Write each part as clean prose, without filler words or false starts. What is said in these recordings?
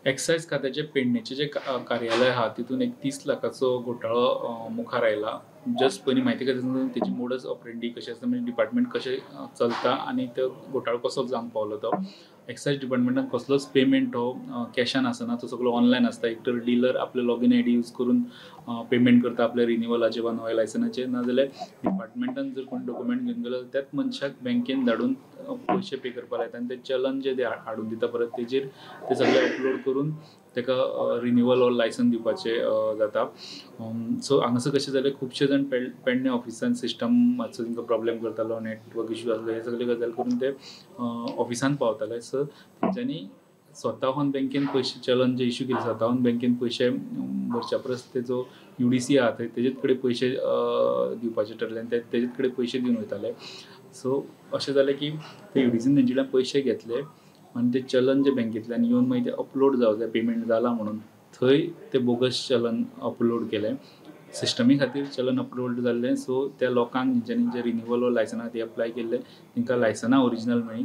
Excise खात्याचे पेडणेचे जे कार्यालय आहा तितून एक 30 लाखाचो घोटाळो मुखार आयला. जस्ट पयलीं म्हायती घेता तेची मोडस ऑपरेंडी कशी आसता, म्हणजे डिपार्टमेंट कशें चलता आनी तो घोटाळो कसो जावंक पावलो तो. एक्सायज डिपार्टमेंटान कसलोच पेमेंट हो कॅशान आसना, तो सगळो ऑनलायन आसता. एक तर डिलर आपले लॉगीन आयडी यूज करून पेमेंट करता आपल्या रिन्युवलाचे वा नव्या लायसनाचे, नाजाल्यार डिपार्टमेंटान जर कोण डॉक्युमेंट घेवन गेलो त्याच मनशाक बँकेन धाडून पयशे पे करपाक लायता आनी ते चलन जे हाडून दिता परत तेजेर ते सगळे अपलोड करून ताका रिन्युवल ऑर लायसन दिवपाचे जाता. सो हांगासर कशें जालें, खुबशे जाण पेडणे ऑफिसान सिस्टम मातसो तांकां प्रॉब्लेम करतालो, नेटवर्क इश्यू आसलो, हे सगळे गजाल करून ते ऑफिसान पावताले. सो तेंच्यांनी स्वताहून बँकेन पयशे चलन जे इश्यू केले स्वताहून बँकेन पयशे भरच्या परस तेजो UDC आहा तेजेच कडेन पयशे दिवपाचे ठरले आनी तेजेच कडेन पयशे दिवन वयताले. सो अशें जालें की ते UDCन तेंचे कडल्यान पयशे घेतले आनी ते चलन जे बँकेंतल्यान येवन मागीर ते अपलोड जावं जाय पेमेंट जाला म्हणून थंय ते बोगस चलन अपलोड केलें. सिस्टमी खातीर चलन अपलोड जाल्लें, सो त्या लोकांक जेंच्यांनी जे रिन्युवल ऑर लायसना खातीर अप्लाय केल्ले तांकां लायसनां ओरिजिनल मेळ्ळीं.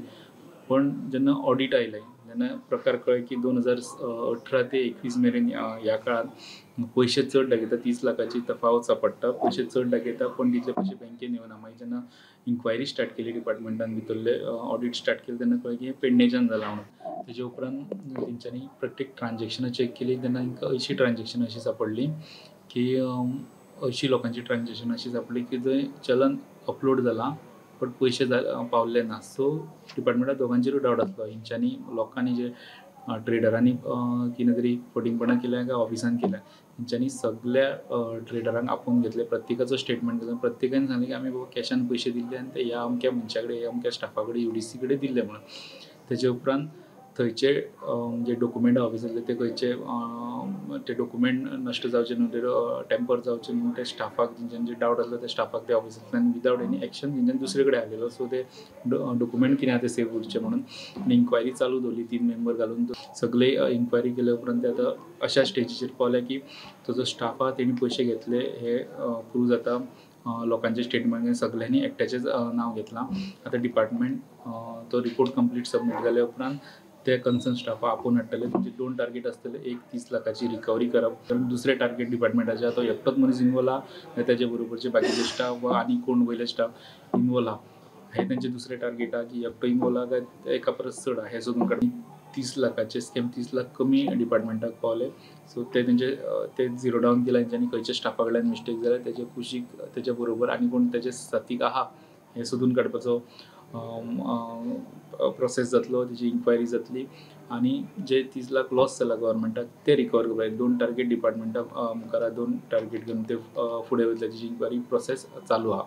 पण जेन्ना ऑडिट आयलें तेन्ना प्रकार कळ्ळे की 2018 ते 21 मेरेन ह्या काळांत पयशे चड दाखयता, 30 लाखाची तफावत सांपडटा. पयशे चड दाखयता पण तितले पयशे बँकेन येवना. मागीर जेन्ना इन्क्वायरी स्टार्ट केली डिपार्टमेंटान भितरले ऑडिट स्टार्ट केलें तेन्ना कळ्ळें की हें पेडणेच्यान जालां म्हणून. तेजे उपरांत तेंच्यांनी प्रत्येक ट्रान्जॅक्शनां चॅक केली तेन्ना तांकां 80 ट्रान्जॅक्शनां अशीं सांपडलीं की 80 लोकांची ट्रान्जॅक्शनां अशीं सांपडली की जंय चलन अपलोड जालां बट पयशे पावल्ले ना. सो डिपार्टमेंटाक दोगांचेरूय डावट आसलो, हेंच्यांनी लोकांनी जे ट्रेडरांनी कितें तरी फटींगपणां केल्या काय ऑफिसान केल्या. हेंच्यांनी सगळ्या ट्रेडरांक आपोवन घेतले, प्रत्येकाचो स्टेटमेंट घेतलो, प्रत्येकान सांगलें की आमी बाबा कॅशान पयशे दिल्ले आनी ते ह्या अमक्या मनशा कडेन ह्या अमक्या स्टाफा कडेन UDC कडेन दिल्ले म्हणून. तेजे उपरांत थंयचे जे डॉक्युमेंट ऑफिसांतले ते खंयचे ते डॉक्युमेंट नश्ट जावचे न्हू, ते टॅम्पर जावचे न्हू, ते स्टाफाक जेंच्यांचे डावट आसलो त्या स्टाफाक ते ऑफिसांतल्यान विदावट एनी एक्शन तेंच्यांनी दुसरे कडेन हाडलेलो. सो ते डॉक्युमेंट कितें आहा ते सेव उरचे म्हणून आनी इन्क्वायरी चालू दवरली 3 मेंबर घालून. सगळे इन्क्वायरी केल्या उपरांत ते आतां अशा स्टेजीचेर पावल्या की तो जो स्टाफ आहा तेणी पयशे घेतले हे प्रूव जाता. लोकांचे स्टेटमेंट सगळ्यांनी एकट्याचेच नांव घेतलां. आतां डिपार्टमेंट तो रिपोर्ट कंप्लीट सबमीट जाल्या उपरांत ते कन्सर्न स्टाफा आपोवन हाडटले. तेंचे 2 टार्गेट आसतले, एक 30 लाखाची रिकवरी करप, दुसरे टार्गेट डिपार्टमेंटाचे तो एकटोच मनीस इन्वॉल्व आहा, तेजे बरोबरचे बाकीचे स्टाफ वा आनी कोण वयले स्टाफ इन्वॉल्व आहा हे तेंचे दुसरे टार्गेट आहा की एकटो इन्वॉल्व आहा काय एका परस चड आहा हे सोदून काडप. 30 लाखाचे स्कॅम 30 लाख कमी डिपार्टमेंटाक पावले. सो ते तेंचे ते झिरो डावन केला तेंच्यांनी, खंयच्या स्टाफा कडल्यान मिस्टेक जाल्या तेजे कुशीक तेच्या बरोबर आनी कोण तेजे साथीक आहा हे सोदून काडपाचो प्रोसेस जातलो, तेजी इन्क्वायरी जातली आनी जे 30 लाख लॉस जाला गव्हर्मेंटाक ते रिकवर करपाक 2 टार्गेट डिपार्टमेंटाक मुखार 2 टार्गेट घेवन ते फुडें वयतले. तेजी इन्क्वायरी प्रोसेस चालू आहा.